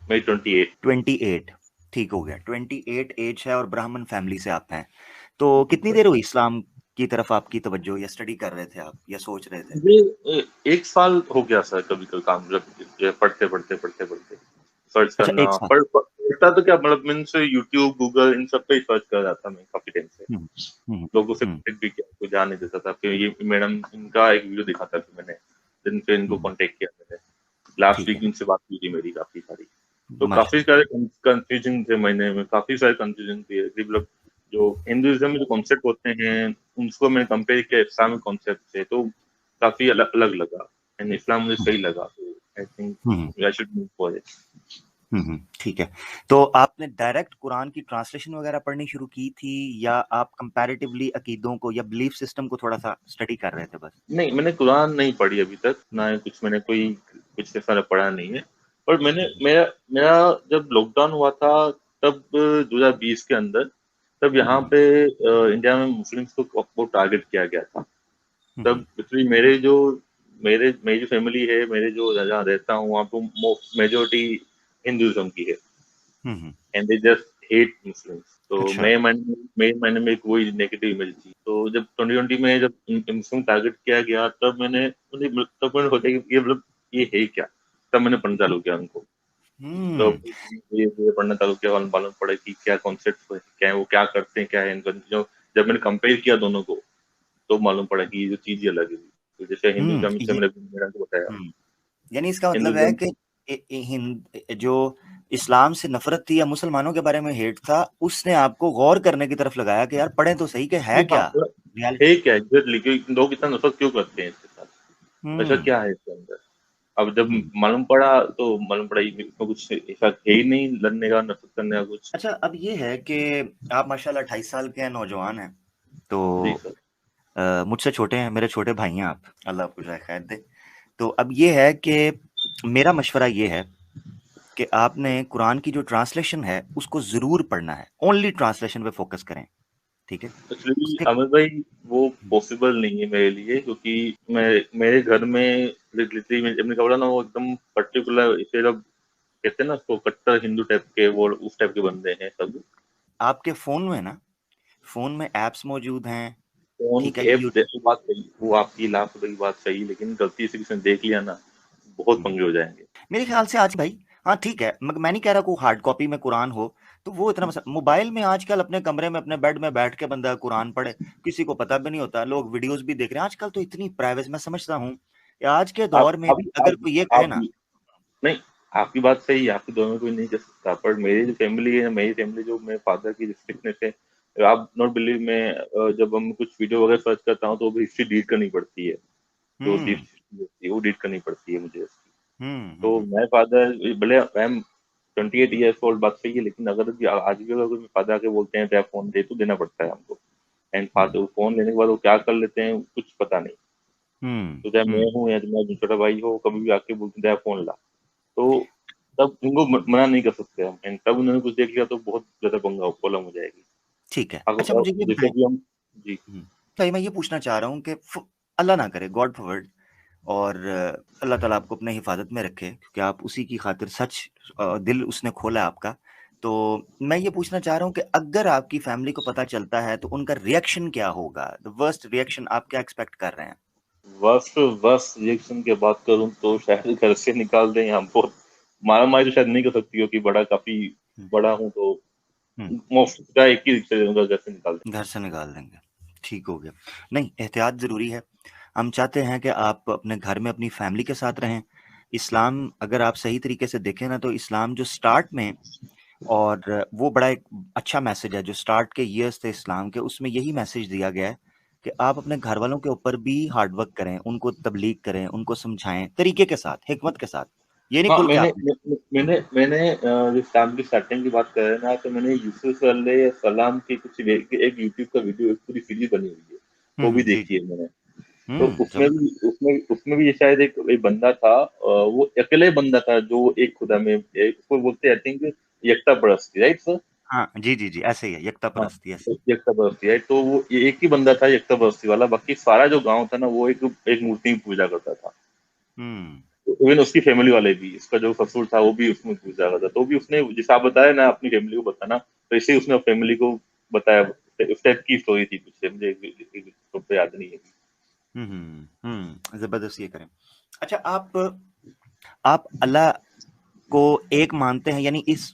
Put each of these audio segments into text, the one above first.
मेरी 28। 28, ठीक हो गया, 28 एज है और ब्राह्मण फैमिली से आप हैं। तो कितनी देर हुई इस्लाम की तरफ आपकी तवज्जो, या स्टडी कर रहे थे आप या सोच रहे थे? ये 1 साल हो गया सर, कभी-कभी काम जब पढ़ते-पढ़ते सर्च अच्छा, करना। 1 साल। पढ़ता तो क्या, मतलब मीन्स यूट्यूब, गूगल इन सब पे ही सर्च कर रहा था मैं काफ़ी टाइम से। हम्म, हम्म, लोगों से हम्म, कॉन्टेक्ट भी किया, कोई जा नहीं देता था। फिर ये मैडम, इनका एक वीडियो देखा था फिर मैंने, दिन पे इनको हम्म, कॉन्टेक्ट किया मैंने। लास्ट ठीक वीक है, इनसे बात हुई थी मेरी काफ़ी सारी। तो काफ़ी माशाल्लाह। सारे कन्फ्यूजन थे महीने में, काफ़ी सारे कन्फ्यूजन थे। मतलब जो हिंदुइज़्म में जो कॉन्सेप्ट होते हैं, उनको मैंने कंपेयर किया इस्लामिक कॉन्सेप्ट से, तो काफ़ी अलग लगा। एंड इस्लाम मुझे हम्म, सही लगा, तो I hmm, think I should move for it. ठीक है। तो आपने डायरेक्ट कुरान की ट्रांसलेशन वगैरह पढ़नी शुरू की थी, या आप कंपैरेटिवली अकीदों को या बिलीफ सिस्टम को थोड़ा सा स्टडी कर रहे थे बस? नहीं, मैंने कुरान नहीं पढ़ी अभी तक, ना कुछ मैंने कोई कुछ ऐसा पढ़ा नहीं है। पर मैंने मेरा मेरा जब लॉकडाउन हुआ था, तब 2020 के अंदर, तब यहाँ पे इंडिया में मुस्लिम्स को बहुत टारगेट किया गया था। तब एक्चुअली मेरी जो फैमिली है, मेरे जो जहाँ रहता हूँ वहाँ पे मेजोरिटी हिंदुइज्म की है, and they just hate Muslims. तो अच्छा। मेरे माइंड में कोई नेगेटिव इमेज थी। तो जब 2020 में जब मुस्लिम टारगेट किया गया, तब मैंने सोचा कि ये मतलब ये है क्या। तब मैंने पढ़ना चालू किया उनको। तो हम्म ये पढ़ना चालू किया, मालूम पड़ा कि क्या कॉन्सेप्ट क्या है, वो क्या करते हैं, क्या है इनका। जो जब मैंने कंपेयर किया दोनों को, तो मालूम पड़ा कि ये जो चीज ही अलग है। तो जैसे हिंदुइज्म से ये मैंने मेरा को बताया, यानी इसका मतलब है हिंदुइज्म। कि जो इस्लाम से नफरत थी या मुसलमानों के बारे में हेट था, उसने आपको गौर करने की तरफ लगाया कि यार पढ़े तो सही कि है नहीं, हाँ, क्या मतलब रियलिटी। है क्या एग्जैक्टली, कि लोग इतना नफरत क्यों करते हैं इसके साथ, ऐसा हम्म क्या है इसके अंदर। अब जब हम्म मालूम पड़ा, तो मालूम पड़ा ये इसमें कुछ ऐसा है ही नहीं, लड़ने का, नफरत करने का कुछ। अच्छा, अब ये है कि आप माशाल्लाह 28 साल के हैं, नौजवान हैं। तो जी सर। मुझसे छोटे हैं, मेरे छोटे भाई हैं आप, अल्लाह आपको जाए खैर दे। तो अब ये है कि मेरा मशवरा ये है कि आपने कुरान की जो ट्रांसलेशन है उसको जरूर पढ़ना है, ओनली ट्रांसलेशन पे फोकस करें, ठीक है? एक्चुअली उसके अमित भाई, वो पॉसिबल नहीं है मेरे लिए, क्योंकि मैं मेरे घर में लिटरली में हमने कहा ना, वो एकदम पर्टिकुलर इसे लोग कहते हैं ना, उसको कट्टर हिंदू टाइप के, वो उस टाइप के बंदे हैं सब। आपके फोन में ना, फोन में एप्स मौजूद हैं, फोन ठीक है, के ऐप यूट्यूब। देखो, बात सही, वो आपकी लाख रुपए की बात सही, लेकिन गलती से किसी ने देख लिया ना, बहुत पंगे हो जाएंगे। मेरे ख्याल से आज भाई, हाँ ठीक है, मैं नहीं कह रहा को हार्ड कॉपी में कुरान हो, तो वो इतना मोबाइल में आजकल अपने कमरे में अपने बेड में बैठ के बंदा कुरान पढ़े, किसी को पता भी नहीं होता, लोग वीडियोस भी देख रहे हैं आजकल। तो इतनी प्राइवेसी, मैं समझता हूँ कि आज के आप दौर में आप भी अगर आप कोई ये कहे आप ना। नहीं, आपकी बात सही है, आपके दोनों में कोई नहीं कर सकता, पर मेरी जो फैमिली है, मेरी फैमिली जो मेरे फादर की स्ट्रिक्टनेस है, आप नॉट बिलीव में, जब हम कुछ वीडियो वगैरह सर्च करता हूँ, तो वो हिस्ट्री डिलीट करनी पड़ती है। जो डीप हम्म होती है वो डिलीट करनी पड़ती है मुझे उसकी। हम्म तो हम्म मेरे फादर, भले आई एम 28 ईयर्स ओल्ड, बात सही है, लेकिन अगर आज भी अगर मेरे फादर आके बोलते हैं तो फोन दे, तो देना पड़ता है हमको। एंड फादर फोन लेने के बाद वो क्या कर लेते हैं कुछ पता नहीं। तो चाहे मैं हम्म हूँ या तुम्हारा छोटा भाई हो, कभी भी आके बोलते हैं फोन ला, तो तब उनको मना नहीं कर सकते हम। एंड तब उन्होंने कुछ देख लिया, तो बहुत ज्यादा पंगा प्रॉब्लम हो जाएगी। ठीक है। अच्छा, अगर मुझे ये जैसे बताएं। कि हम, जी, भाई मैं ये पूछना चाह रहा हूँ कि अल्लाह ना करे, गॉड फॉरवर्ड, और अल्लाह ताला आपको अपने हिफाजत में रखे, क्योंकि आप उसी की खातिर सच, दिल उसने खोला आपका। तो मैं ये पूछना चाह रहा हूँ कि अगर आपकी फैमिली को पता चलता है तो उनका रिएक्शन क्या होगा, द वर्स्ट रिएक्शन आप क्या एक्सपेक्ट कर रहे हैं? वर्स्ट वर्स्ट रिएक्शन की बात करूं, तो शायद घर से निकाल दें। हम बहुत मारा मारी तो शायद नहीं कर सकती, क्योंकि बड़ा काफी हम्म, बड़ा हूं, तो हम्म, मोस्ट का एक ही रिक्शा दूंगा, घर से निकाल घर से निकाल देंगे, ठीक हो गया। नहीं, एहतियात ज़रूरी है। हम चाहते हैं कि आप अपने घर में अपनी फैमिली के साथ रहें। इस्लाम अगर आप सही तरीके से देखें ना, तो इस्लाम जो स्टार्ट में, और वो बड़ा एक अच्छा मैसेज है जो स्टार्ट के ईयर्स थे इस्लाम के, उसमें यही मैसेज दिया गया है कि आप अपने घर वालों के ऊपर भी हार्ड वर्क करें, उनको तबलीग करें, उनको समझाएं तरीके के साथ, हिकमत के साथ, ये नहीं हाँ, खुल के मैंने आपने। मैंने जब इस्लाम की स्टार्टिंग की बात कर रहे हैं ना, तो मैंने यूसुफ सलाम की कुछ एक यूट्यूब का वीडियो, एक पूरी सीरीज बनी हुई है, वो भी जी देखी है मैंने। तो जबरदस्त। उसमें भी ये शायद एक बंदा था, वो अकेले बंदा था जो एक खुदा में, उसको बोलते हैं आई थिंक यकता परस्ती, राइट सर? हाँ जी जी, ऐसे ही है, यकता हाँ, परस्ती ऐसे। यकता परस्ती है। तो वो ये एक ही बंदा था यकता परस्ती वाला, बाकी सारा जो गांव था ना, वो एक एक मूर्ति की पूजा करता था। हम्म इवन उसकी फैमिली वाले भी, इसका जो ससुर था वो भी उसमें घुस जाता था, तो भी उसने जैसा आप बताया ना अपनी फैमिली को बताना, तो इसे उसने फैमिली को बताया। उस टाइप की स्टोरी थी कुछ, मुझे तो याद नहीं है। जबरदस्त ये करें। अच्छा, आप अल्लाह को एक मानते हैं, यानी इस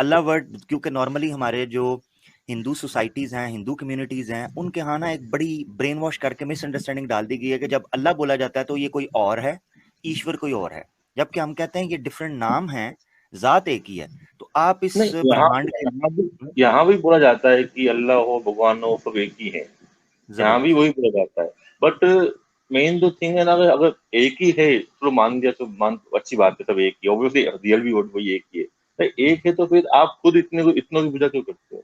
अल्लाह वर्ड, क्योंकि नॉर्मली हमारे जो हिंदू सोसाइटीज हैं, हिंदू कम्युनिटीज हैं, उनके यहाँ ना एक बड़ी ब्रेन वॉश करके मिसअंडरस्टैंडिंग डाल दी गई है कि जब अल्लाह बोला जाता है तो ये कोई और है, ईश्वर कोई और है, जबकि हम कहते हैं ये डिफरेंट नाम है, जात एक ही है। तो आप इस नहीं, ब्रह्मांड के यहाँ भी बोला जाता है कि अल्लाह हो, भगवान हो, सब एक ही है। यहाँ भी जबरदस्त। वही बोला जाता है। बट मेन जो थिंग है ना, अगर अगर एक ही है तो मान दिया, तो मान अच्छी बात है, सब एक ही, ऑब्वियसली रियल भी वही एक ही है। तो एक है तो फिर आप खुद इतनों की पूजा क्यों करते हो?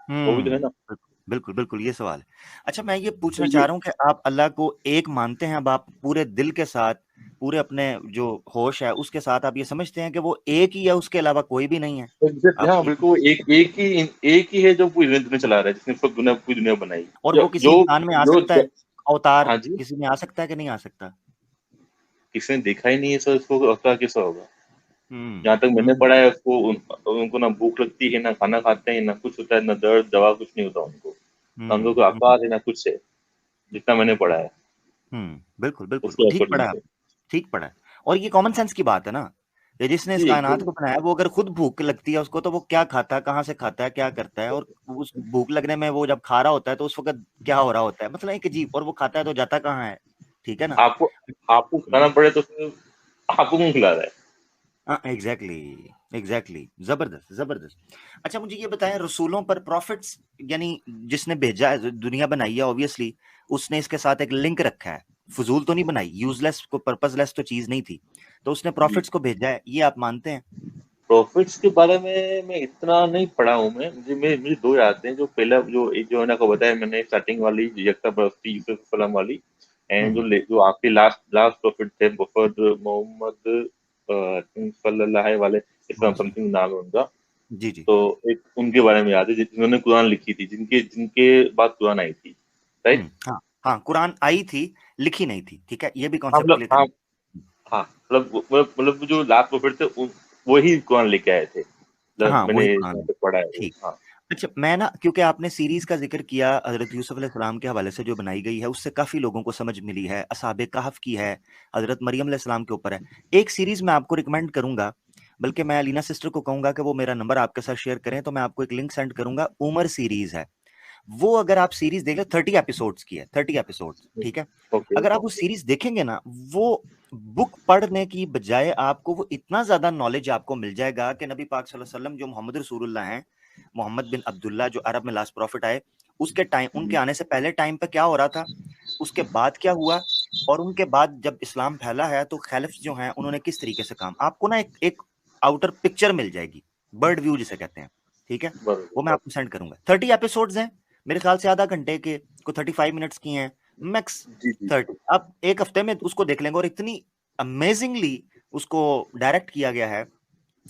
वो भी तो है ना। बिल्कुल बिल्कुल बिल्कुल, ये सवाल है। अच्छा, मैं ये तो पूछना चाह ये रहा हूँ कि आप अल्लाह को एक मानते हैं, अब आप पूरे दिल के साथ, पूरे अपने जो होश है उसके साथ आप ये समझते हैं कि वो एक ही है, उसके अलावा कोई भी नहीं है? एग्जैक्टली, आप हाँ एक, बिल्कुल, एक ही है जो पूरी दुनिया चला रहा है, जिसने पूरी दुनिया बनाई। और जो वो किसी जो इंसान में आ जो, सकता है, अवतार हाँ जी, किसी में आ सकता है कि नहीं आ सकता? किसने देखा ही नहीं है सर, इसको होता कैसा होगा? हम्म जहाँ तक मैंने हम्म पढ़ा है, उनको ना भूख लगती है, ना खाना खाते हैं, ना कुछ होता है, ना दर्द दवा, कुछ नहीं होता उनको, ना उनको कोई हम्म आकार है, ना कुछ है, जितना मैंने पढ़ा है बिल्कुल बिल्कुल, उसके ठीक अकॉर्डिंग पढ़ा है, से। ठीक पढ़ा है। और ये कॉमन सेंस की बात है ना, ये जिसने इस जी कायनात एकदम। को बनाया, वो अगर खुद भूख लगती है उसको, तो वो क्या खाता है, कहाँ से खाता है, क्या करता है, और उस भूख लगने में वो जब खा रहा होता है तो उस वक्त क्या हो रहा होता है, मतलब एक अजीब, और वो खाता है तो जाता कहाँ है? ठीक है ना? आपको आपको खाना पड़े तो फिर आपको कौन खिला रहा है? हाँ, एग्जैक्टली एग्जैक्टली, जबरदस्त जबरदस्त। अच्छा, मुझे ये बताएं, रसूलों पर, प्रॉफिट्स, यानी जिसने भेजा है, दुनिया बनाई है, ऑब्वियसली उसने इसके साथ एक लिंक रखा है, फजूल तो नहीं बनाई, यूजलेस को पर्पसलेस तो चीज नहीं थी, तो उसने जी, प्रॉफिट्स को भेजा है, ये आप मानते हैं? प्रॉफिट्स के बारे में मैं इतना नहीं पढ़ा हूँ। मुझे दो याद हैं। जो पहला, जो एक जो है ना, को बताया मैंने, स्टार्टिंग वाली यकता बरसती यूसुफ सलाम वाली, एंड हम्म जो आखिरी लास्ट लास्ट प्रॉफिट थे मुहम्मद मोहम्मद सल्लल्लाहु वाले, इस्लाम मोहम्मद, समथिंग नाम है उनका। जी जी, तो एक उनके बारे में याद है, जिन्होंने कुरान लिखी थी, जिनके जिनके बाद कुरान आई थी, राइट। हाँ हाँ, कुरान आई थी, लिखी नहीं थी, ठीक है, ये भी हाँ कॉन्सेप्ट मतलब, क्लियर हाँ करें। हाँ, मतलब जो लास्ट प्रॉफिट थे, वही कुरान लेके आए थे, मतलब हाँ, मैंने वही जहाँ कुरान, तक पढ़ा है वो। ठीक। हाँ अच्छा, मैं ना, क्योंकि आपने सीरीज का जिक्र किया, हजरत यूसुफ अलैहिस्सलाम के हवाले से जो बनाई गई है, उससे काफी लोगों को समझ मिली है, असहाबे कहफ की है, हजरत मरियम अलैहिस्सलाम के ऊपर है। एक सीरीज मैं आपको रिकमेंड करूंगा, बल्कि मैं अलीना सिस्टर को कहूंगा कि वो मेरा नंबर आपके साथ शेयर करें, तो मैं आपको एक लिंक सेंड करूंगा, उमर सीरीज है वो, अगर आप सीरीज देख लो, 30 एपिसोड्स की है, 30 एपिसोड्स, ठीक है। ओके। अगर आप वो सीरीज देखेंगे ना, वो बुक पढ़ने की बजाय आपको वो इतना ज्यादा नॉलेज आपको मिल जाएगा कि नबी पाक सल्लल्लाहु अलैहि वसल्लम जो मोहम्मद रसूलुल्लाह हैं, मोहम्मद बिन अब्दुल्ला, जो अरब में लास्ट प्रॉफिट आए, उसके टाइम, उनके आने से पहले टाइम पे क्या हो रहा था, उसके बाद क्या हुआ, और उनके बाद जब इस्लाम फैला है तो खैलिफ्स जो हैं उन्होंने किस तरीके से काम, आपको ना एक आउटर पिक्चर मिल जाएगी, बर्ड व्यू जिसे कहते हैं, ठीक है। वो मैं बरोबर। आपको सेंड करूंगा। 30 एपिसोड्स हैं, मेरे ख्याल से आधा घंटे के, को 35 मिनट्स की हैं मैक्स, जी जी। 30, आप एक हफ्ते में उसको देख लेंगे, और इतनी अमेजिंगली उसको डायरेक्ट किया गया है,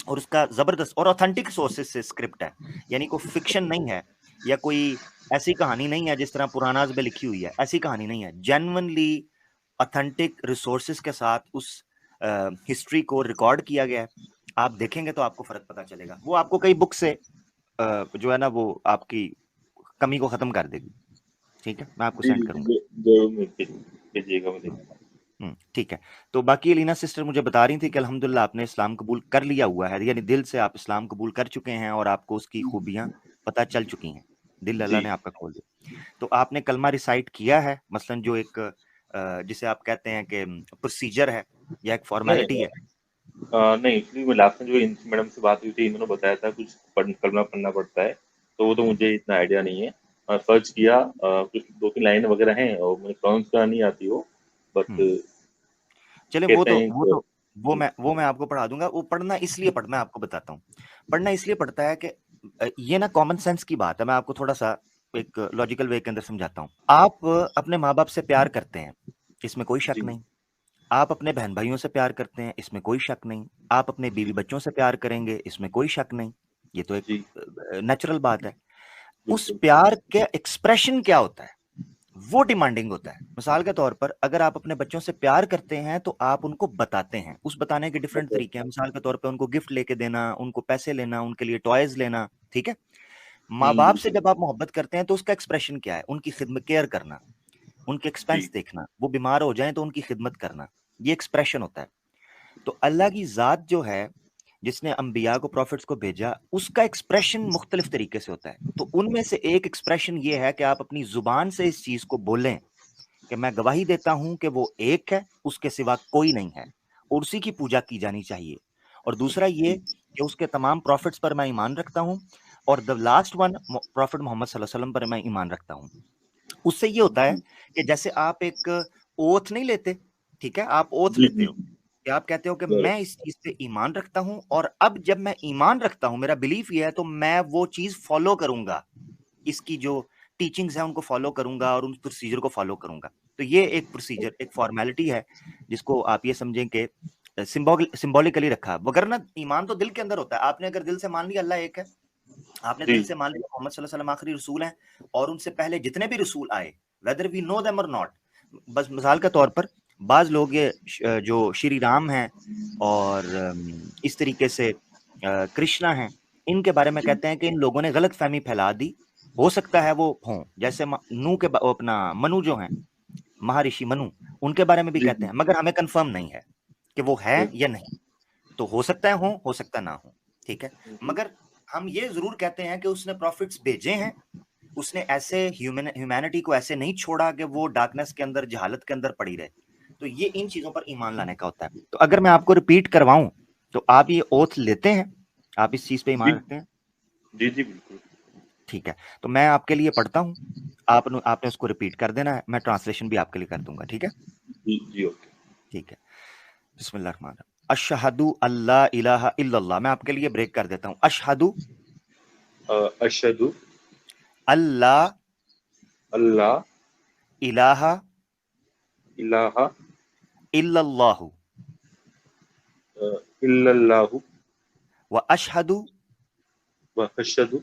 और उसका जबरदस्त और ऑथेंटिक सोर्सेज से स्क्रिप्ट है, यानी कोई फिक्शन नहीं है, या कोई ऐसी कहानी नहीं है जिस तरह पुरानाज में लिखी हुई है, ऐसी कहानी नहीं है, जेन्युइनली ऑथेंटिक रिसोर्सेज के साथ उस हिस्ट्री को रिकॉर्ड किया गया है। आप देखेंगे तो आपको फर्क पता चलेगा, वो आपको कई बुक से जो है ना, वो आपकी कमी को खत्म कर देगी, ठीक है, मैं आपको जी सेंड जी करूंगा। जी, जरूर भेजिएगा, मैं देखूंगा। ठीक है। तो बाकी लीना सिस्टर मुझे बता रही थी कि अल्हम्दुलिल्लाह आपने इस्लाम कबूल कर लिया हुआ है, यानी दिल से आप इस्लाम कबूल कर चुके हैं, और आपको उसकी खूबियां पता चल चुकी हैं, दिल अल्लाह जी। ने आपका खोल दिया। तो आपने कलमा रिसाइट किया है, मसलन जो एक जिसे आप कहते हैं कि प्रोसीजर है, या एक फॉर्मेलिटी नहीं, है? नहीं, एक्चुअली मैं लास्ट में जो इन मैडम से बात हुई थी, इन्होंने बताया था कुछ करना पढ़ना पड़ता है, तो वो तो मुझे इतना आइडिया नहीं है। सर्च किया, कुछ दो तीन लाइन वगैरह हैं, और मुझे प्रोनाउंस करना नहीं आती वो, बट हम्म चले, वो कहते तो हैं वो कि तो वो मैं आपको पढ़ा दूंगा। वो पढ़ना इसलिए पढ़ना, आपको बताता हूँ, पढ़ना इसलिए पड़ता है कि ये ना कॉमन सेंस की बात है, मैं आपको थोड़ा सा एक लॉजिकल वे के अंदर समझाता हूँ। आप अपने माँ बाप से प्यार करते हैं, इसमें कोई शक जी नहीं, आप अपने बहन भाइयों से प्यार करते हैं, इसमें कोई शक नहीं, आप अपने बीवी बच्चों से प्यार करेंगे, इसमें कोई शक नहीं, ये तो एक जी, नेचुरल बात है। उस बिल्कुल। प्यार के एक्सप्रेशन क्या होता है, वो डिमांडिंग होता है। मिसाल के तौर पर अगर आप अपने बच्चों से प्यार करते हैं तो आप उनको बताते हैं, उस बताने के डिफरेंट मतलब तरीके हैं। मिसाल के तौर पर उनको गिफ्ट लेके देना, उनको पैसे लेना, उनके लिए टॉयज लेना, ठीक है। माँ बाप से बिल्कुल। जब आप मोहब्बत करते हैं तो उसका एक्सप्रेशन क्या है? उनकी खिदमत, केयर करना, उनके जी, एक्सपेंस देखना, वो बीमार हो जाएं तो उनकी खिदमत करना, ये एक्सप्रेशन होता है। तो अल्लाह की जात जो है, जिसने अंबिया को, प्रॉफिट्स को भेजा, उसका एक्सप्रेशन मुख्तलिफ तरीके से होता है। तो उनमें से एक एक्सप्रेशन ये है कि आप अपनी जुबान से इस चीज को बोलें कि मैं गवाही देता हूं कि वो एक है, उसके सिवा कोई नहीं है, और उसी की पूजा की जानी चाहिए। और दूसरा ये कि उसके तमाम प्रॉफिट्स पर मैं ईमान रखता हूं, और the last one prophet Muhammad सल्लल्लाहु अलैहि वसल्लम पर मैं ईमान रखता हूं। उससे ये होता है जी, कि जैसे आप एक ओथ नहीं लेते, ठीक है, आप ओथ जी, लेते जी, हो कि आप कहते हो कि बराबर। मैं इस चीज पे ईमान रखता हूं, और अब जब मैं ईमान रखता हूं, मेरा बिलीफ ये है, तो मैं वो चीज फॉलो करूंगा, इसकी जो टीचिंग्स है उनको फॉलो करूंगा और उन प्रोसीजर को फॉलो करूंगा। तो ये एक प्रोसीजर, एक फॉर्मेलिटी है, जिसको आप ये समझें कि सिंबॉलिकली रखा। वगरना ईमान तो दिल के अंदर होता है। आपने अगर दिल से मान लिया अल्लाह एक है, आपने जी, दिल से मान लिया मोहम्मद सल्लल्लाहु अलैहि वसल्लम आखिरी रसूल हैं, और उनसे पहले जितने भी रसूल आए, वेदर वी नो देम और नॉट। बस मिसाल के तौर पर बाज लोग ये जो श्री राम हैं और इस तरीके से कृष्णा हैं, इनके बारे में जी, कहते हैं कि इन लोगों ने गलत फहमी फैला दी। हो सकता है वो हों, जैसे नू के अपना मनु जो हैं, महर्षि मनु, उनके बारे में भी जी, कहते जी, हैं, मगर हमें कंफर्म नहीं है कि वो है जी, या नहीं। तो हो सकता है हो सकता ना हो, ठीक है। जी, मगर हम ये जरूर कहते हैं कि उसने प्रॉफिट्स भेजे हैं, उसने ऐसे ह्यूमैनिटी को ऐसे नहीं छोड़ा कि वो डार्कनेस के अंदर, जहालत के अंदर पड़ी रहे। तो ये इन चीजों पर ईमान लाने का होता है। तो अगर मैं आपको रिपीट करवाऊं, तो आप ये ओथ लेते हैं, आप इस चीज पे जी, ईमान रखते हैं? जी, जी, बिल्कुल। ठीक है, तो मैं आपके लिए पढ़ता हूं, आपने उसको रिपीट कर देना है, मैं ट्रांसलेशन भी आपके लिए कर दूंगा, ठीक है? जी, जी, ओके। ठीक है। बिस्मिल्लाह रहमान रहीम। अशहदु अल्ला इलाहा इल्लल्लाह, मैं आपके लिए ब्रेक कर देता हूं। अशहदु अशहदु अल्ला अल्लाह इलाहा इलाहा इल्लल्लाहु इल्लल्लाहु व अशहदु व अशहदु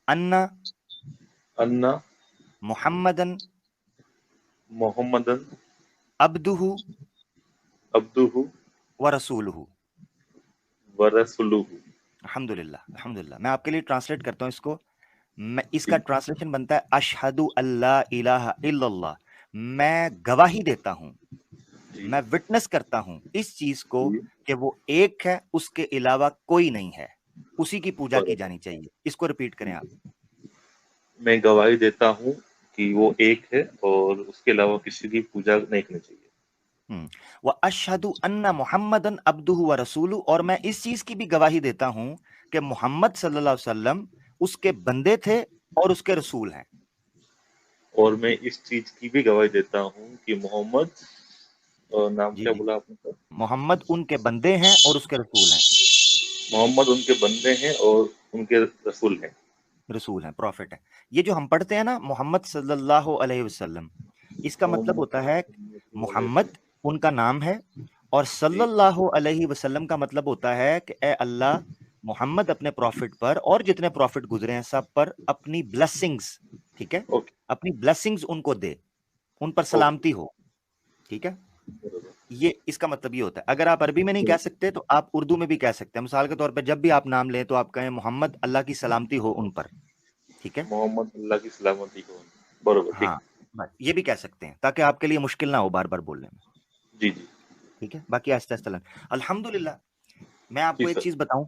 अन्ना अन्ना मुहम्मदन मोहम्मदन अब्दुहु अब्दुहु व रसूलुहु। व रसूलुहु। अल्हम्दुलिल्लाह, अल्हम्दुलिल्लाह। मैं आपके लिए ट्रांसलेट करता हूँ इसको। मैं इसका जी, ट्रांसलेशन बनता है अशहदु अल्ला इलाहा इल्लल्लाह, मैं गवाही देता हूँ, जी, मैं विटनेस करता हूँ इस चीज को जी, कि वो एक है, उसके अलावा कोई नहीं है, उसी की पूजा की बराबर। जानी चाहिए। इसको रिपीट करें आप। मैं गवाही देता हूँ कि वो एक है और उसके अलावा किसी की पूजा नहीं करनी चाहिए। व अशहदु अन्ना मुहम्मदन अब्दुहु व रसूलु, और मैं इस चीज की भी गवाही देता हूं कि मोहम्मद सल्लल्लाहु अलैहि वसल्लम उसके बंदे थे और उसके रसूल हैं। और मैं इस चीज की भी गवाही देता हूँ कि मोहम्मद, नाम जी क्या जी, बोला आपने सर? मोहम्मद उनके बंदे हैं और उसके रसूल हैं। मोहम्मद उनके बंदे हैं और उनके रसूल हैं। रसूल हैं, प्रॉफिट है। ये जो हम पढ़ते हैं ना, मोहम्मद सल्लल्लाहु अलैहि वसल्लम, इसका मतलब मोहम्मद होता है सल्लल्लाहु अलैहि मोहम्मद वसल्लम। उनका नाम है, और जी, सल्लल्लाहु अलैहि वसल्लम का मतलब होता है कि ए अल्लाह, मोहम्मद अपने प्रॉफिट पर और जितने प्रॉफिट गुजरे हैं सब पर अपनी ब्लेसिंग्स, ठीक है, ओके, अपनी ब्लेसिंग्स उनको दे, उन पर ओके, सलामती हो, ठीक है। बराबर, ये इसका मतलब ये होता है। अगर आप अरबी में नहीं कह बराबर। सकते तो आप उर्दू में भी कह सकते हैं। मिसाल के तौर पर जब भी आप नाम लें तो आप कहें मोहम्मद, अल्लाह की सलामती हो उन पर, ठीक है। मोहम्मद अल्लाह की सलामती हो। बराबर, ठीक हाँ, है। बस ये भी कह सकते हैं ताकि आपके लिए मुश्किल ना हो बार बार बोलने में, जी, जी, ठीक है। बाकी आहिस्ता आहिस्ता अल्हम्दुलिल्लाह। मैं जी आपको एक सर। चीज बताऊं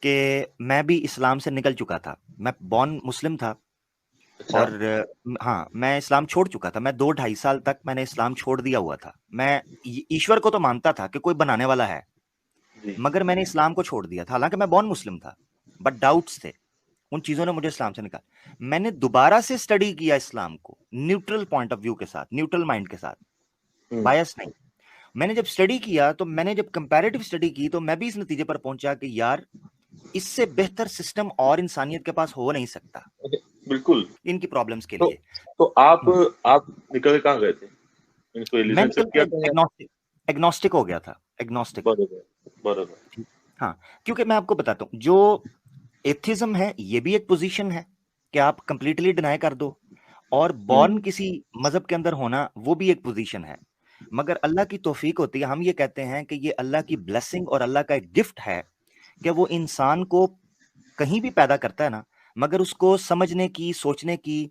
कि मैं भी इस्लाम से निकल चुका था। मैं बॉर्न मुस्लिम था, अच्छा, और हाँ, मैं इस्लाम छोड़ चुका था। मैं 2 ढाई साल तक मैंने इस्लाम छोड़ दिया हुआ था। मैं ईश्वर को तो मानता था कि कोई बनाने वाला है, जी, मगर मैंने इस्लाम को छोड़ दिया था। हालांकि मैं बॉर्न मुस्लिम था, बट डाउट्स थे, उन चीजों ने मुझे इस्लाम से निकाला। मैंने दोबारा से स्टडी किया इस्लाम को न्यूट्रल पॉइंट ऑफ व्यू के साथ, न्यूट्रल माइंड के साथ, हुँ, बायस नहीं। मैंने जब स्टडी किया, तो मैंने जब कंपैरेटिव स्टडी की, तो मैं भी इस नतीजे पर पहुंचा कि यार, इससे बेहतर सिस्टम और इंसानियत के पास हो नहीं सकता ओके, बिल्कुल। इनकी प्रॉब्लम्स के तो लिए। तो हम्म, आप निकल के कहाँ गए थे? मीन्स कोई मैं रिलेशनशिप निकल के किया था या? एग्नोस्टिक एग्नोस्टिक हो गया था, एग्नोस्टिक। बराबर, बराबर। हाँ, क्योंकि मैं आपको बताता हूँ, जो एथिज्म है ये भी एक पोजीशन है कि आप कंप्लीटली डिनाई कर दो, और बॉर्न किसी मजहब के अंदर होना वो भी एक पोजीशन है, मगर अल्लाह की तौफीक होती है। हम ये कहते हैं कि ये अल्लाह की ब्लेसिंग और अल्लाह का एक गिफ्ट है कि वो इंसान को कहीं भी पैदा करता है ना, मगर उसको समझने की, सोचने की,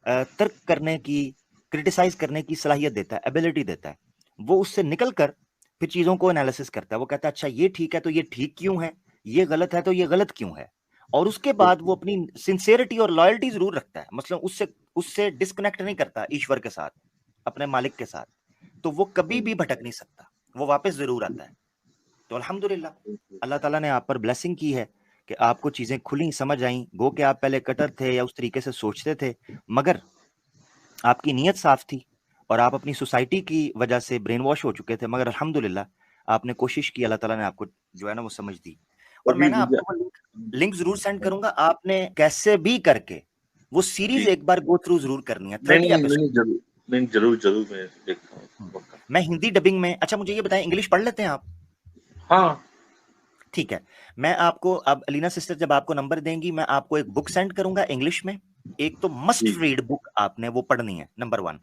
तर्क करने की, क्रिटिसाइज करने की सलाहियत देता है, एबिलिटी देता है। वो उससे निकल कर फिर चीजों को एनालिसिस करता है। वो कहता है अच्छा ये ठीक है तो ये ठीक क्यों है, ये गलत है तो ये गलत क्यों है, और उसके बाद वो अपनी सिंसियरिटी और लॉयल्टी जरूर रखता है। मतलब उससे उससे डिस्कनेक्ट नहीं करता ईश्वर के साथ, अपने मालिक के साथ। तो वो कभी भी भटक नहीं सकता, वो वापस जरूर आता है। तो अल्हम्दुलिल्लाह अल्लाह ताला ने आप पर ब्लेसिंग की है कि आपको चीजें खुली, समझ आई। गो कि आप पहले कटर थे या उस तरीके से सोचते थे, मगर आपकी नीयत साफ थी और आप अपनी सोसाइटी की वजह से ब्रेन वॉश हो चुके थे, मगर अल्हम्दुलिल्लाह आपने कोशिश की, अल्लाह ताला ने आपको जो है ना वो समझ दी। और अभी मैं ना मुझे आपको वो लिंक जरूर सेंड करूंगा, आपने कैसे भी करके वो सीरीज जी एक बार गो थ्रू जरूर करनी है, नहीं 30 नहीं एपिसोड। नहीं जरूर, नहीं जरूर जरूर मैं देखता हूँ पक्का। मैं हिंदी डबिंग में, अच्छा मुझे ये बताएं, इंग्लिश पढ़ लेते हैं आप? हाँ ठीक है, मैं आपको अब अलीना सिस्टर जब आपको नंबर देंगी, मैं आपको एक बुक सेंड करूंगा इंग्लिश में। एक तो मस्ट जी रीड बुक आपने वो पढ़नी है, नंबर 1।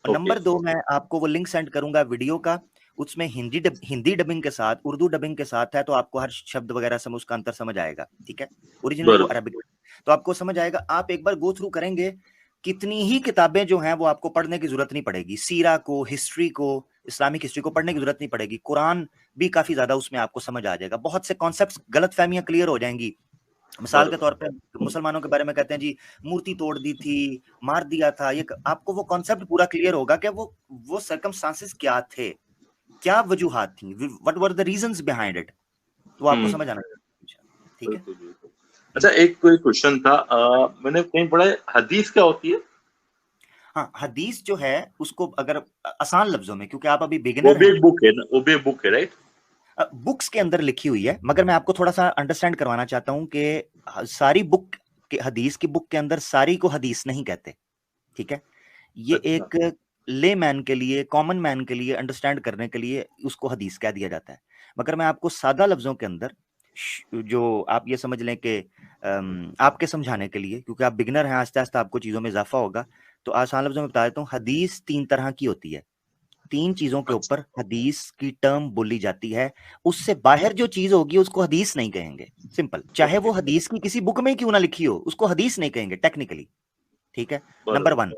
और ओके नंबर 2, मैं आपको वो लिंक सेंड करूंगा वीडियो का। उसमें हिंदी डबिंग के साथ उर्दू डबिंग के साथ है, तो आपको हर शब्द वगैरह से उसका अंतर समझ आएगा। ठीक है, ओरिजिनली वो बराबर। अरबिक, तो आपको समझ आएगा। आप एक बार गो थ्रू करेंगे, कितनी ही किताबें जो हैं वो आपको पढ़ने की जरूरत नहीं पड़ेगी। सीरा को, हिस्ट्री को, इस्लामिक हिस्ट्री को पढ़ने की जरूरत नहीं पड़ेगी। कुरान भी काफी ज्यादा उसमें आपको समझ आ जाएगा। बहुत से कॉन्सेप्ट्स, गलत फहमियां क्लियर हो जाएंगी। मिसाल के बराबर तौर पे मुसलमानों के बारे में कहते हैं जी मूर्ति तोड़ दी थी, मार दिया था, ये आपको वो कॉन्सेप्ट पूरा क्लियर होगा कि वो सर्कमस्टांसेस क्या थे, क्या वजूहात थी, what were the reasons behind it, तो आपको समझ आना चाहिए। ठीक है। बिल्कुल बिल्कुल। अच्छा एक कोई क्वेश्चन था, मैंने कहीं पढ़ा है हदीस क्या होती है? हाँ, हदीस जो है उसको अगर आसान लफ्जों में, क्योंकि आप अभी वो बिगिनर भी हैं, एक बुक है ना, वो भी एक बुक है राइट? बुक्स के अंदर लिखी हुई है, मगर मैं आपको थोड़ा सा अंडरस्टैंड करवाना चाहता हूं कि सारी बुक के, हदीस की बुक के अंदर सारी को हदीस नहीं कहते। ठीक है, ये अच्छा एक ले मैन के लिए, कॉमन मैन के लिए अंडरस्टैंड करने के लिए उसको हदीस कह दिया जाता है। मगर मैं आपको सादा लफ्जों के अंदर, जो आप ये समझ लें कि आपके समझाने के लिए, क्योंकि आप बिगिनर हैं, आस्ते आस्ते आपको चीजों में इजाफा होगा, तो आसान लफ्जों में बता देता हूँ। हदीस 3 तरह की होती है। 3 चीजों के अच्छा ऊपर हदीस की टर्म बोली जाती है। उससे बाहर जो चीज होगी उसको हदीस नहीं कहेंगे। सिंपल, चाहे वो ओके हदीस की किसी बुक में ही क्यों ना लिखी हो, उसको हदीस नहीं कहेंगे टेक्निकली। ठीक है। नंबर बराबर।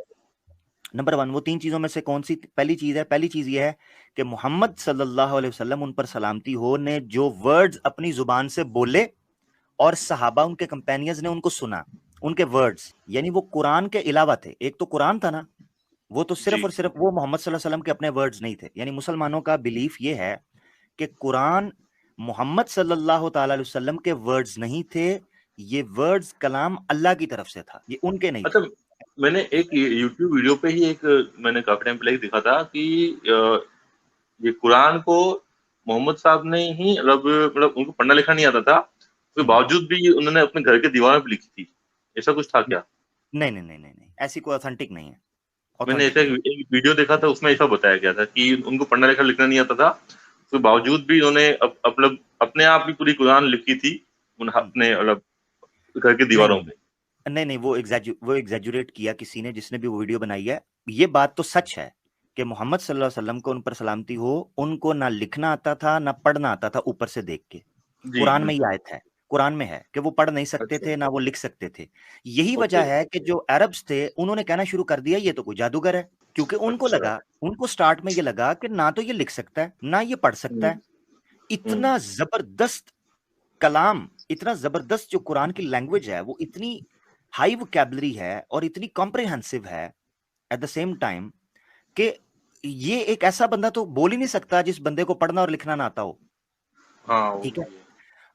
1, वो 3 चीजों में से कौन सी पहली चीज है? पहली चीज ये है कि मोहम्मद सल्लल्लाहु अलैहि वसल्लम, उन पर सलामती हो, ने जो वर्ड्स अपनी जुबान से बोले और सहाबा, उनके कंपेनियंस ने उनको सुना, उनके वर्ड्स, यानी वो कुरान के अलावा थे। एक तो कुरान था ना, वो तो सिर्फ जी और सिर्फ वो मोहम्मद सल्लल्लाहु अलैहि वसल्लम के अपने वर्ड्स नहीं थे। यानी मुसलमानों का बिलीफ ये है कि कुरान मोहम्मद सल्लल्लाहु ताला अलैहि वसल्लम के वर्ड्स नहीं थे, ये वर्ड्स कलाम अल्लाह की तरफ से था, ये उनके नहीं अच्छा, थे। मैंने एक यूट्यूब वीडियो पे ही एक, मैंने काफी टाइम पहले ही देखा था कि ये कुरान को मोहम्मद साहब ने ही मतलब उनको पढ़ना लिखना नहीं आता था, उसके हम्म, बावजूद भी उन्होंने अपने घर के दीवारों पे लिखी थी। ऐसा कुछ था क्या? नहीं नहीं नहीं नहीं नहीं, ऐसी कोई ऑथेंटिक नहीं है, मैंने ऑथेंटिक ऐसा नहीं है। एक वीडियो देखा था, उसमें ऐसा बताया गया था कि उनको पढ़ना लिखना नहीं आता था, उसके बावजूद भी उन्होंने अपने आप ही पूरी कुरान लिखी थी हम्म, अपने मतलब घर की नहीं दीवारों नहीं पे। नहीं नहीं, वो एग्जैजुरेट किया किसी ने, जिसने भी वो वीडियो बनाई है। ये बात तो सच है कि मोहम्मद सल्लल्लाहु अलैहि वसल्लम को, उन पर सलामती हो, उनको ना लिखना आता था ना पढ़ना आता था ऊपर से देख के। जी कुरान में ही बिल्कुल। आयत है, कुरान में है कि वो पढ़ नहीं सकते अच्छा थे ना वो लिख सकते थे। यही ओके। वजह है कि जो अरब्स थे उन्होंने कहना शुरू कर दिया ये तो कोई जादूगर है, क्योंकि उनको अच्छा लगा, उनको स्टार्ट में ये लगा कि ना तो ये लिख सकता है ना ये पढ़ सकता हम्म है। इतना जबरदस्त कलाम, इतना जबरदस्त जो कुरान की लैंग्वेज है, वो इतनी हाई वोकैबुलरी है और इतनी कॉम्प्रिहेंसिव है एट द सेम टाइम, कि ये एक ऐसा बंदा तो बोल ही नहीं सकता जिस बंदे को पढ़ना और लिखना ना आता हो। हाँ वो ठीक है, भी है।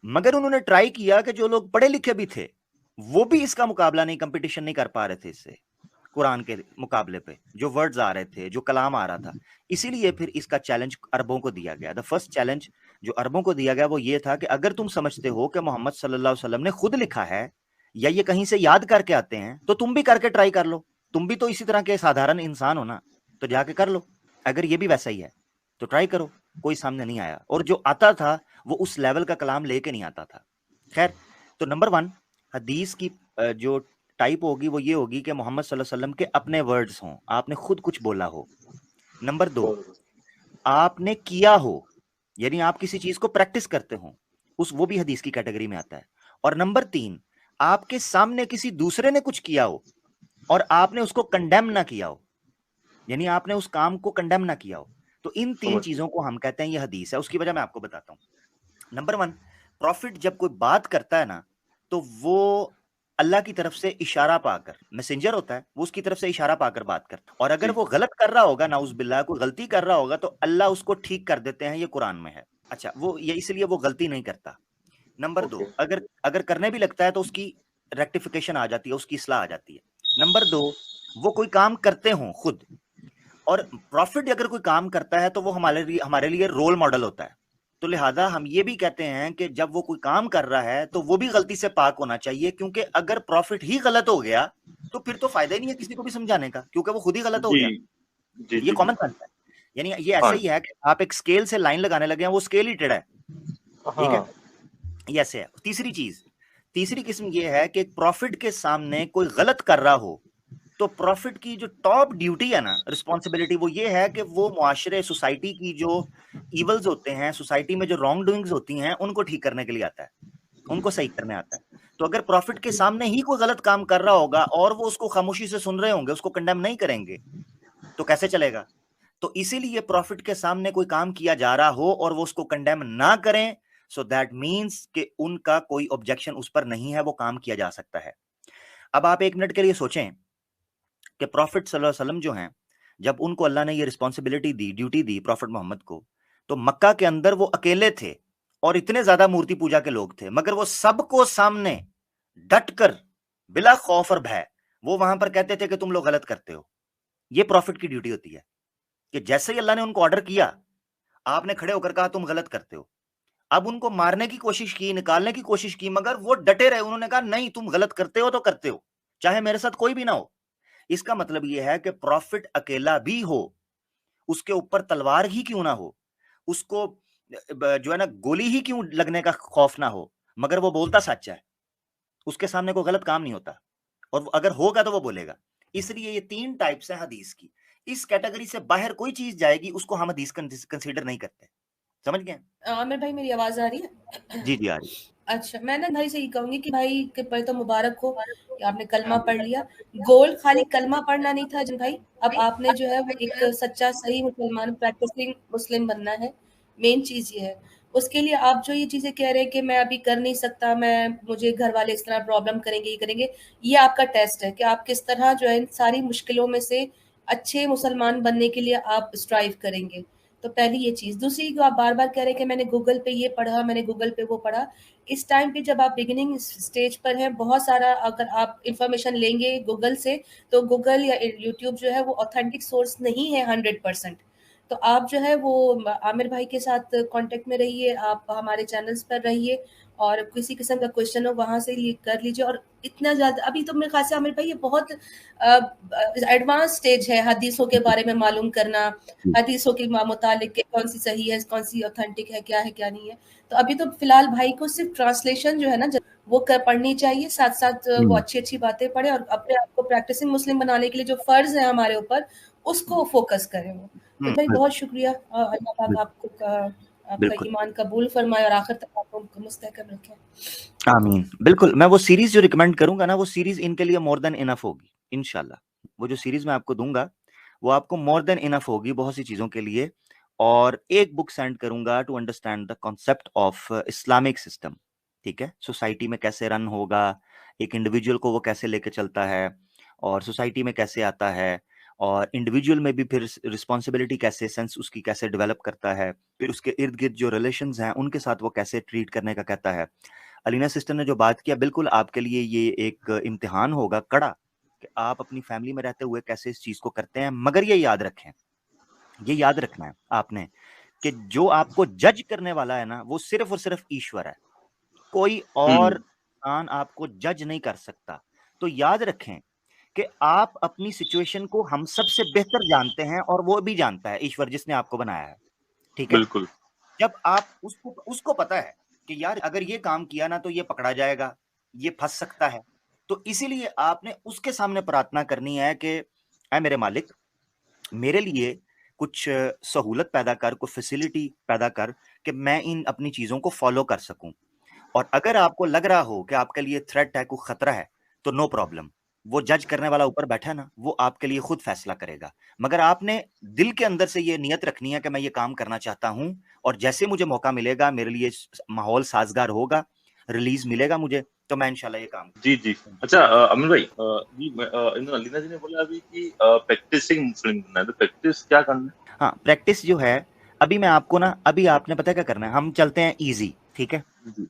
मगर उन्होंने ट्राई किया कि जो लोग पढ़े लिखे भी थे वो भी इसका मुकाबला नहीं, कंपटीशन नहीं कर पा रहे थे इससे, कुरान के मुकाबले पे जो वर्ड्स आ रहे थे, जो कलाम आ रहा था। इसीलिए फिर इसका चैलेंज अरबों को दिया गया। द फर्स्ट चैलेंज जो अरबों को दिया गया वो ये था कि अगर तुम समझते हो कि मोहम्मद सल्लल्लाहु अलैहि वसल्लम ने खुद लिखा है या ये कहीं से याद करके आते हैं, तो तुम भी करके ट्राई कर लो। तुम भी तो इसी तरह के साधारण इंसान हो ना, तो जाके कर लो। अगर ये भी वैसा ही है तो ट्राई करो। कोई सामने नहीं आया, और जो आता था वो उस लेवल का कलाम लेके नहीं आता था। खैर, तो नंबर 1, हदीस की जो टाइप होगी वो ये होगी कि मोहम्मद सल्लल्लाहु अलैहि वसल्लम के अपने वर्ड्स हों, आपने खुद कुछ बोला हो। नंबर 2, आपने किया हो, यानी आप किसी चीज को प्रैक्टिस करते हो, उस वो भी हदीस की कैटेगरी में आता है। और नंबर 3, आपके सामने किसी दूसरे ने कुछ किया हो और आपने उसको कंडेम ना किया हो, यानी आपने उस काम को कंडेम ना किया हो। तो इन 3 समझ चीजों को हम कहते हैं ये हदीस है। उसकी वजह मैं आपको बताता हूं। नंबर 1, प्रॉफिट जब कोई बात करता है ना, तो वो अल्लाह की तरफ से इशारा पाकर, मैसेंजर होता है, वो उसकी तरफ से इशारा पाकर बात करता है। और अगर जी वो गलत कर रहा होगा, नाउज बिल्लाह, कोई गलती कर रहा होगा, तो अल्लाह उसको ठीक कर देते हैं, ये कुरान में है। अच्छा, वो ये इसलिए वो गलती नहीं करता। नंबर 2, ओके अगर अगर करने भी लगता है तो उसकी रेक्टिफिकेशन आ जाती है, उसकी इस्लाह आ जाती है। नंबर 2, वो कोई काम करते हों खुद, और प्रॉफिट अगर कोई काम करता है तो वो हमारे लिए रोल मॉडल होता है। तो लिहाजा हम ये भी कहते हैं कि जब वो कोई काम कर रहा है तो वो भी गलती से पाक होना चाहिए, क्योंकि अगर प्रॉफिट ही गलत हो गया तो फिर तो फायदा ही नहीं है किसी को भी समझाने का, क्योंकि वो खुद ही गलत हो जी गया। जी ये जी जी कॉमन सेंस है। यानी ये हाँ ऐसे ही है कि आप एक स्केल से लाइन लगाने लगे हैं, वो स्केल ही टेढ़ा है। ठीक है, हाँ ये ऐसे है। तीसरी किस्म ये है कि प्रॉफिट के सामने कोई गलत कर रहा हो, तो प्रॉफिट की जो टॉप ड्यूटी है ना, रिस्पॉन्सिबिलिटी, वो ये है कि वो मुआशरे, सोसाइटी की जो इवल्स होते हैं, सोसाइटी में जो रॉन्ग डूइंग्स होती हैं, उनको ठीक करने के लिए आता है, उनको सही करने आता है। तो अगर प्रॉफिट के सामने ही कोई गलत काम कर रहा होगा और वो उसको खामोशी से सुन रहे होंगे, उसको कंडेम नहीं करेंगे, तो कैसे चलेगा? तो इसीलिए प्रॉफिट के सामने कोई काम किया जा रहा हो और वो उसको कंडेम ना करें, सो दैट मीन्स कि उनका कोई ऑब्जेक्शन उस पर नहीं है, वो काम किया जा सकता है। अब आप एक मिनट के लिए सोचें कि प्रॉफिट सल्लल्लाहु अलैहि वसल्लम जो हैं, जब उनको अल्लाह ने ये रिस्पॉन्सिबिलिटी दी, ड्यूटी दी प्रॉफिट मोहम्मद को, तो मक्का के अंदर वो अकेले थे और इतने ज्यादा मूर्ति पूजा के लोग थे, मगर वो सबको सामने डट कर, बिला खौफ और भय, वो वहां पर कहते थे कि तुम लोग गलत करते हो। ये प्रॉफिट की ड्यूटी होती है कि जैसे ही अल्लाह ने उनको ऑर्डर किया, आपने खड़े होकर कहा तुम गलत करते हो। अब उनको मारने की कोशिश की, निकालने की कोशिश की, मगर वो डटे रहे। उन्होंने कहा नहीं, तुम गलत करते हो तो करते हो, चाहे मेरे साथ कोई भी ना हो। इसका मतलब यह है कि प्रॉफिट अकेला भी हो, उसके ऊपर तलवार ही क्यों ना हो, उसको जो है ना गोली ही क्यों लगने का खौफ ना हो, मगर वो बोलता सच है, उसके सामने कोई गलत काम नहीं होता, और अगर होगा तो वो बोलेगा। इसलिए ये 3 टाइप्स है हदीस की। इस कैटेगरी से बाहर कोई चीज जाएगी उसको हम हदीस कंसीडर नहीं करते। समझ गए? आमिर भाई मेरी आवाज आ रही है? जी जी, आ रही। अच्छा, मैं ना भाई से ये कहूंगी कि भाई के पर तो मुबारक हो कि आपने कलमा पढ़ लिया। गोल खाली कलमा पढ़ना नहीं था जिन भाई, अब आपने जो है वो एक सच्चा सही मुसलमान, प्रैक्टिसिंग मुस्लिम बनना है। मेन चीज ये है। उसके लिए आप जो ये चीजें कह रहे हैं कि मैं अभी कर नहीं सकता, मैं मुझे घर वाले इस तरह प्रॉब्लम करेंगे, ये करेंगे, ये आपका टेस्ट है कि आप किस तरह जो है इन सारी मुश्किलों में से अच्छे मुसलमान बनने के लिए आप स्ट्राइव करेंगे। तो पहली ये चीज। दूसरी, जो आप बार बार कह रहे हैं कि मैंने गूगल पे ये पढ़ा, मैंने गूगल पे वो पढ़ा, इस टाइम पे जब आप बिगिनिंग स्टेज पर हैं, बहुत सारा अगर आप इंफॉर्मेशन लेंगे गूगल से, तो गूगल या यूट्यूब जो है वो ऑथेंटिक सोर्स नहीं है 100%। तो आप जो है वो आमिर भाई के साथ कांटेक्ट में रहिए, आप हमारे चैनल्स पर रहिए, और किसी किस्म का क्वेश्चन हो वहां से कर लीजिए। और इतना ज्यादा अभी तो मेरे ख्याल से आमिर भाई ये बहुत एडवांस स्टेज है हदीसों के बारे में मालूम करना, हदीसों के मुतालिक कौन सी सही है, कौन सी ऑथेंटिक है, क्या नहीं है। तो अभी तो फिलहाल भाई को सिर्फ ट्रांसलेशन जो है ना वो पढ़नी चाहिए, साथ साथ वो अच्छी अच्छी बातें पढ़े और अपने आप को प्रैक्टिसिंग मुस्लिम बनाने के लिए जो फर्ज है हमारे ऊपर उसको फोकस करें वो। तो भाई बहुत शुक्रिया, अल्लाह पाक आपको आपका बिल्कुल, ईमान कबूल फरमाए और आखिर तक आपको मुस्तहकम रखे। आमीन। बिल्कुल, मैं वो सीरीज जो रिकमेंड करूंगा ना, वो सीरीज इनके लिए मोर देन इनफ होगी इंशाल्लाह। वो जो सीरीज मैं आपको दूंगा वो आपको मोर देन इनफ होगी बहुत सी चीजों के लिए। और एक बुक सेंड करूंगा to understand the concept of Islamic system. ठीक है, सोसाइटी में कैसे रन होगा, एक इंडिविजुअल को वो कैसे लेके चलता है, और सोसाइटी में कैसे आता है, और इंडिविजुअल में भी फिर रिस्पॉन्सिबिलिटी कैसे, सेंस उसकी कैसे डेवलप करता है, फिर उसके इर्द गिर्द जो रिलेशंस हैं उनके साथ वो कैसे ट्रीट करने का कहता है। अलीना सिस्टर ने जो बात किया, बिल्कुल आपके लिए ये एक इम्तिहान होगा कड़ा कि आप अपनी फैमिली में रहते हुए कैसे इस चीज को करते हैं। मगर ये याद रखें, ये याद रखना है आपने कि जो आपको जज करने वाला है ना, वो सिर्फ और सिर्फ ईश्वर है, कोई और इंसान आपको जज नहीं कर सकता। तो याद रखें कि आप अपनी सिचुएशन को हम सबसे बेहतर जानते हैं, और वो भी जानता है ईश्वर जिसने आपको बनाया है। ठीक है, बिल्कुल जब आप उसको पता है कि यार अगर ये काम किया ना तो ये पकड़ा जाएगा, ये फंस सकता है, तो इसीलिए आपने उसके सामने प्रार्थना करनी है कि ऐ मेरे मालिक, मेरे लिए कुछ सहूलत पैदा कर, कुछ फैसिलिटी पैदा कर कि मैं इन अपनी चीजों को फॉलो कर सकूं। और अगर आपको लग रहा हो कि आपके लिए थ्रेट है, कोई खतरा है, तो नो प्रॉब्लम, वो जज करने वाला ऊपर बैठा है ना, वो आपके लिए खुद फैसला करेगा। मगर आपने दिल के अंदर से ये नियत रखनी है कि मैं ये काम करना चाहता हूं, और जैसे मुझे मौका मिलेगा, मेरे लिए माहौल साजगार होगा, रिलीज मिलेगा मुझे, तो मैं इंशाल्लाह ये काम जी जी। अच्छा अमीर भाई, जी अलीना जी ने बोला अभी कि प्रैक्टिसिंग मुस्लिम बनना है, तो प्रैक्टिस क्या करना है? हाँ, प्रैक्टिस जो है, अभी मैं आपको ना, अभी आपने पता क्या करना है, हम चलते हैं इजी, ठीक है, जी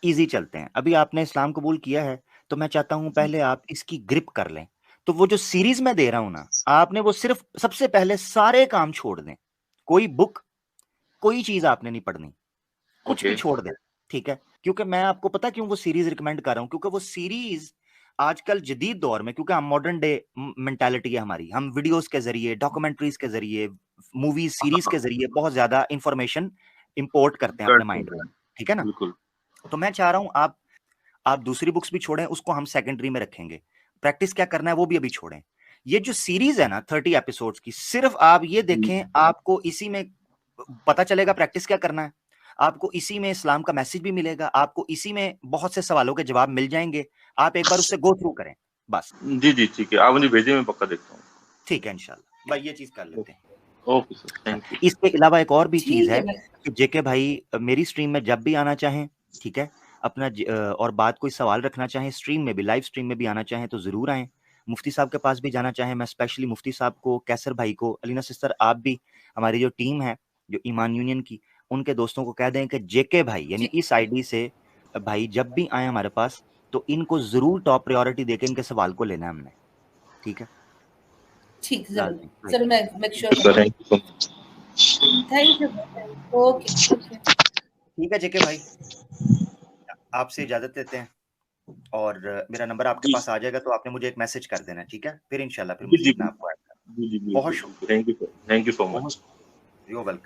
इजी चलते हैं। अभी आपने इस्लाम कबूल किया है, तो मैं चाहता हूं जी पहले आप इसकी ग्रिप कर लें। तो वो जो सीरीज मैं दे रहा हूं ना, आपने वो सिर्फ सबसे पहले सारे काम छोड़ दें, कोई बुक, कोई चीज आपने नहीं पढ़नी, कुछ ओके। भी छोड़ दें, ठीक है। क्योंकि मैं आपको पता क्यों वो सीरीज रिकमेंड कर रहा हूं, क्योंकि वो सीरीज आजकल जदीद दौर में, क्योंकि हम मॉडर्न डे मेंटालिटी है हमारी, हम वीडियोस के जरिए, डॉक्यूमेंट्रीज के जरिए, मूवीज सीरीज के जरिए बहुत ज्यादा इंफॉर्मेशन इंपोर्ट करते हैं अपने करते माइंड में, हैं, ठीक है ना। बिल्कुल। तो मैं चाह रहा हूं आप दूसरी बुक्स भी छोड़ें, उसको हम सेकेंडरी में रखेंगे। प्रैक्टिस क्या करना है वो भी अभी छोड़ें। ये जो सीरीज है ना 30 एपिसोड्स की, सिर्फ आप ये जी देखें, आपको इसी में पता चलेगा प्रैक्टिस क्या करना है, आपको इसी में इस्लाम का मैसेज भी मिलेगा, आपको इसी में बहुत से सवालों के जवाब मिल जाएंगे। आप एक बार उससे गो थ्रू करें बस। जी जी, ठीक है, आप मुझे भेजिए, मैं पक्का देखता हूँ। ठीक है, इंशाल्लाह भाई, ये चीज कर लेते हैं। Okay sir, thank you. इसके अलावा एक और भी चीज ठीक है है भाई। कि जेके भाई मेरी स्ट्रीम में जब भी आना चाहें, ठीक है, अपना और बात कोई सवाल रखना चाहें, स्ट्रीम में भी, लाइव स्ट्रीम में भी आना चाहें तो जरूर आएं। मुफ्ती साहब के पास भी जाना चाहें, मैं स्पेशली मुफ्ती साहब को, कैसर भाई को, अलीना सिस्टर, आप भी, हमारी जो टीम है जो ईमान यूनियन की, उनके दोस्तों को कह दें कि जेके भाई यानी जी इस आईडी से भाई जब भी आए हमारे पास, तो इनको जरूर टॉप प्रायोरिटी देके इनके सवाल को लेना है हमने, ठीक है। ठीक, जरूर लाजमी भाई। जरूर, मैं मेक श्योर सर, करूंगी। Thank you so much. Thank you. Okay okay. ठीक है जेके भाई, आपसे इजाजत लेते हैं, और मेरा नंबर आपके जी पास आ जाएगा तो आपने मुझे एक मैसेज कर देना, ठीक है, फिर इंशाल्लाह फिर जी जी, मजीद मैं आपको ऐड करूंगा। जी जी, बहुत बिल्कुल शुक्रिया, बिल्कुल, thank you sir, thank you so बहुत, मच। You welcome.